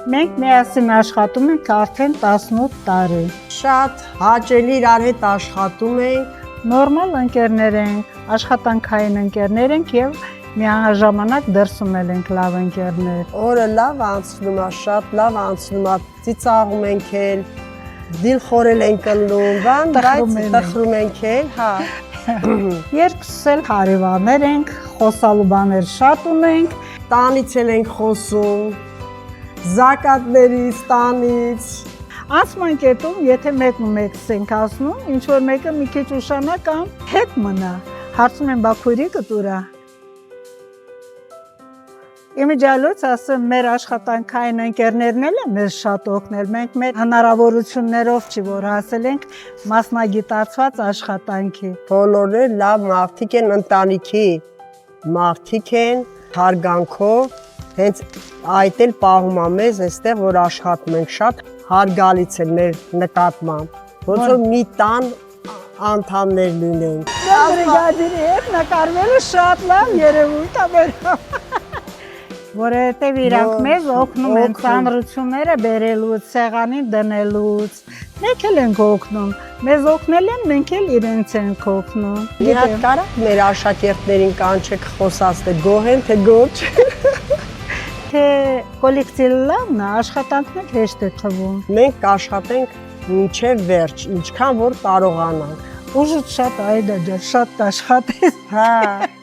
Մենք միասին աշխատում ենք արդեն 18 տարի։ Շատ հաճելի իրար հետ աշխատում ենք։ Նորմալ ընկերներ ենք, աշխատանքային ընկերներ ենք եւ միաժամանակ դրսում ենք լավ ընկերներ։ Օրը լավ անցնում է, շատ լավ անցնում է, ծիծաղում ենք էլ, դիլխորել ենք ըլլում, բայց տխրում ենք էլ, հա։ Երկուսս էլ հարևաններ ենք, խոսալու բաներ շատ ունենք, Տանից էլ ենք խոսում, զակատներից, տանից։ Անցման կետում, եթե մեկն ու մեկս ենք ասնում, ինչ որ մեկը մի քիչ ուշանա կամ հետ մնա, հարցում են բաքույրիկը տուրա։ Իմիջիալոց ասեմ, մեր աշխատանքային ընկերներն էլ են մեզ շատ օգնել, մենք մեր հնարավորություններով չի, որ հասել ենք մասնագիտացված աշխատանքի։ Բոլորը լավ մարդիկ են, ընտանիքի մարդիկ են, հարգանքով, հենց այդ էլ պահում է մեզ այստեղ, որ աշխատում ենք, շատ հարգալից են մեր նկատմամբ, ոնց որ մի տան անդամներ լինենք։ Բրիգադիրի հետ նկարվելը շատ լավ երևույթ է բերում։ Որովհետև իրանք մեզ օգնում են ծանրությունները բերելուց, սեղանին դնելուց։ Մենք էլ ենք օգնում, մեզ օգնել են, մենք էլ իրենց ենք օգնում։ Մի հատ կարա մեր աշակերտներին կանչեք խոսացնել, գոհ են, թե գոհ։ Թե կոլեկտիվը լավն է, աշխատանքն էլ հեշտ է թվում։ Մենք կաշխատենք մինչև վերջ, ինչքան որ կարողանանք։ Ուժը շատ այդա ջան, շատ աշխատես։ Հա։